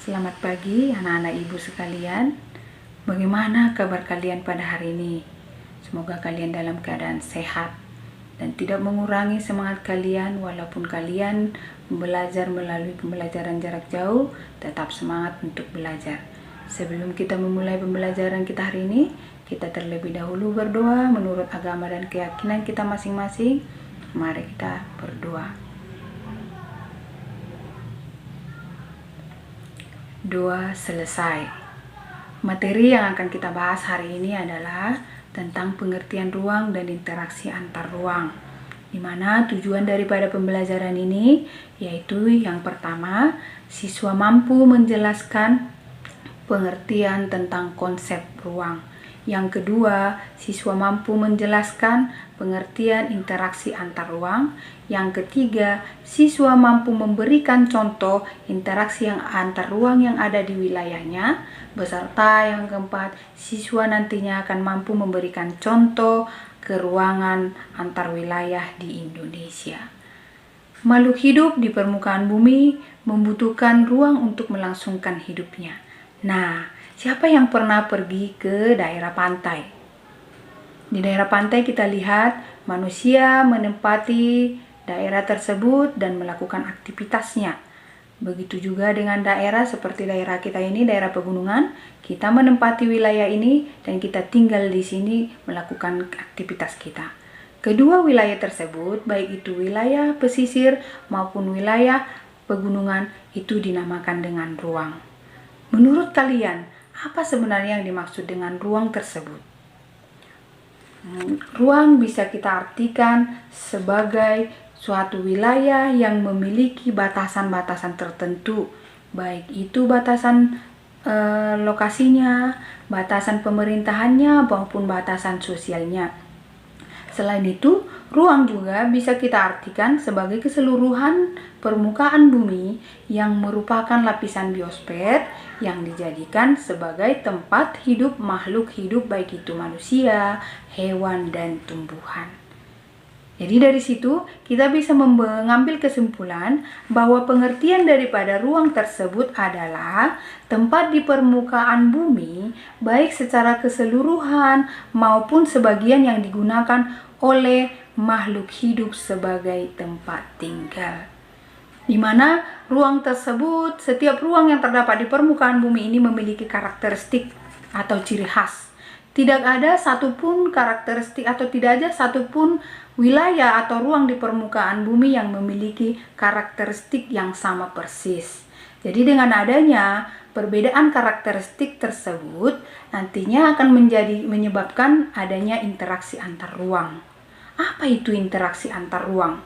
Selamat pagi anak-anak ibu sekalian. Bagaimana kabar kalian pada hari ini? Semoga kalian dalam keadaan sehat dan tidak mengurangi semangat kalian walaupun kalian belajar melalui pembelajaran jarak jauh, tetap semangat untuk belajar. Sebelum kita memulai pembelajaran kita hari ini, kita terlebih dahulu berdoa menurut agama dan keyakinan kita masing-masing. Mari kita berdoa. Doa selesai. Materi yang akan kita bahas hari ini adalah tentang pengertian ruang dan interaksi antar ruang, di mana tujuan daripada pembelajaran ini yaitu yang pertama, siswa mampu menjelaskan pengertian tentang konsep ruang. Yang kedua, siswa mampu menjelaskan pengertian interaksi antar ruang. Yang ketiga, siswa mampu memberikan contoh interaksi yang antar ruang yang ada di wilayahnya. Beserta yang keempat, siswa nantinya akan mampu memberikan contoh keruangan antar wilayah di Indonesia. Makhluk hidup di permukaan bumi membutuhkan ruang untuk melangsungkan hidupnya. Nah, siapa yang pernah pergi ke daerah pantai? Di daerah pantai kita lihat manusia menempati daerah tersebut dan melakukan aktivitasnya. Begitu juga dengan daerah seperti daerah kita ini, daerah pegunungan, kita menempati wilayah ini dan kita tinggal di sini melakukan aktivitas kita. Kedua wilayah tersebut, baik itu wilayah pesisir maupun wilayah pegunungan, itu dinamakan dengan ruang. Menurut kalian, apa sebenarnya yang dimaksud dengan ruang tersebut? Ruang bisa kita artikan sebagai suatu wilayah yang memiliki batasan-batasan tertentu, baik itu batasan lokasinya, batasan pemerintahannya, maupun batasan sosialnya. Selain itu, ruang juga bisa kita artikan sebagai keseluruhan permukaan bumi yang merupakan lapisan biosfer yang dijadikan sebagai tempat hidup makhluk hidup, baik itu manusia, hewan, dan tumbuhan. Jadi dari situ kita bisa mengambil kesimpulan bahwa pengertian daripada ruang tersebut adalah tempat di permukaan bumi, baik secara keseluruhan maupun sebagian yang digunakan oleh makhluk hidup sebagai tempat tinggal. Di mana ruang tersebut, setiap ruang yang terdapat di permukaan bumi ini memiliki karakteristik atau ciri khas. Tidak ada satupun karakteristik atau tidak ada satupun wilayah atau ruang di permukaan bumi yang memiliki karakteristik yang sama persis. Jadi dengan adanya perbedaan karakteristik tersebut nantinya akan menyebabkan adanya interaksi antar ruang. Apa itu interaksi antar ruang?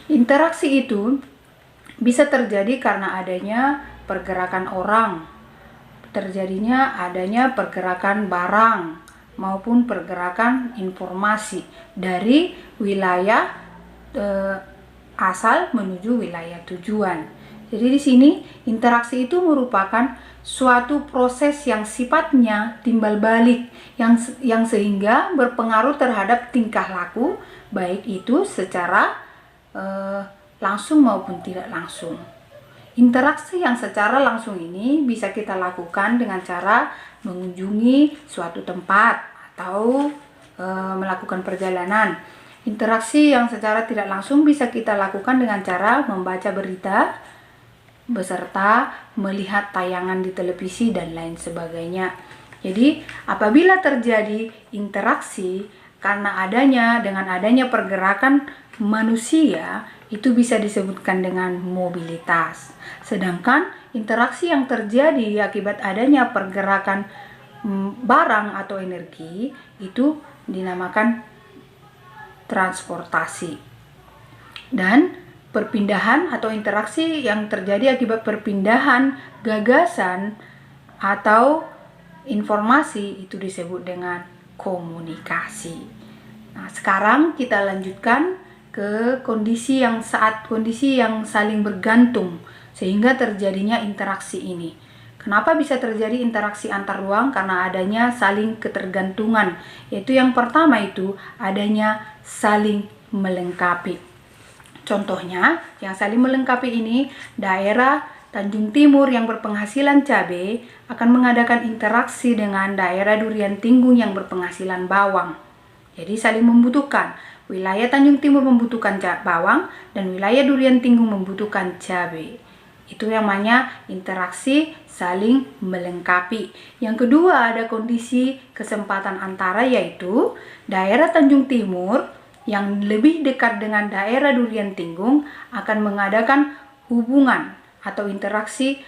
Interaksi itu bisa terjadi karena adanya pergerakan orang, terjadinya adanya pergerakan barang maupun pergerakan informasi dari wilayah asal menuju wilayah tujuan. Jadi di sini interaksi itu merupakan suatu proses yang sifatnya timbal balik yang sehingga berpengaruh terhadap tingkah laku, baik itu secara langsung maupun tidak langsung. Interaksi yang secara langsung ini bisa kita lakukan dengan cara mengunjungi suatu tempat atau melakukan perjalanan. Interaksi yang secara tidak langsung bisa kita lakukan dengan cara membaca berita beserta melihat tayangan di televisi dan lain sebagainya. Jadi apabila terjadi interaksi dengan adanya pergerakan manusia, itu bisa disebutkan dengan mobilitas. Sedangkan interaksi yang terjadi akibat adanya pergerakan barang atau energi itu dinamakan transportasi. Dan perpindahan atau interaksi yang terjadi akibat perpindahan gagasan atau informasi itu disebut dengan komunikasi. Nah, sekarang kita lanjutkan ke kondisi yang saling bergantung sehingga terjadinya interaksi ini. Kenapa bisa terjadi interaksi antar ruang? Karena adanya saling ketergantungan. Yaitu yang pertama itu adanya saling melengkapi. Contohnya yang saling melengkapi ini daerah Tanjung Timur yang berpenghasilan cabai akan mengadakan interaksi dengan daerah Durian Tinggung yang berpenghasilan bawang. Jadi saling membutuhkan. Wilayah Tanjung Timur membutuhkan bawang dan wilayah Durian Tinggung membutuhkan cabai. Itu yang namanya interaksi saling melengkapi. Yang kedua ada kondisi kesempatan antara, yaitu daerah Tanjung Timur yang lebih dekat dengan daerah Durian Tinggung akan mengadakan hubungan atau interaksi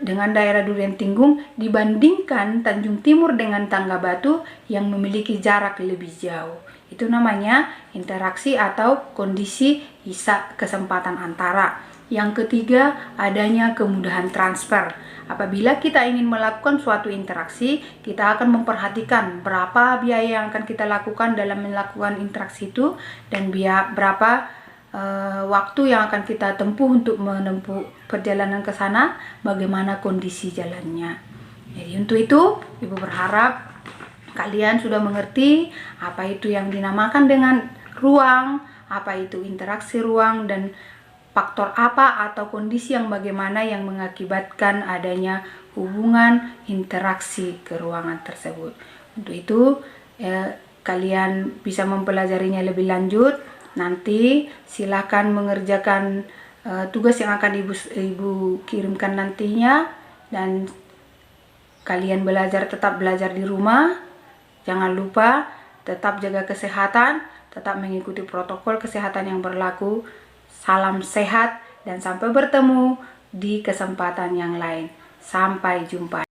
dengan daerah Durian Tinggung dibandingkan Tanjung Timur dengan Tangga Batu yang memiliki jarak lebih jauh. Itu namanya interaksi atau kondisi kesempatan antara. Yang ketiga, adanya kemudahan transfer. Apabila kita ingin melakukan suatu interaksi, kita akan memperhatikan berapa biaya yang akan kita lakukan dalam melakukan interaksi itu dan berapa waktu yang akan kita tempuh untuk menempuh perjalanan ke sana, bagaimana kondisi jalannya. Jadi untuk itu, Ibu berharap kalian sudah mengerti apa itu yang dinamakan dengan ruang, apa itu interaksi ruang, dan faktor apa atau kondisi yang bagaimana yang mengakibatkan adanya hubungan interaksi ke ruangan tersebut. Untuk itu, kalian bisa mempelajarinya lebih lanjut. Nanti silakan mengerjakan tugas yang akan Ibu kirimkan nantinya, dan kalian tetap belajar di rumah. Jangan lupa tetap jaga kesehatan, tetap mengikuti protokol kesehatan yang berlaku. Salam sehat dan sampai bertemu di kesempatan yang lain. Sampai jumpa.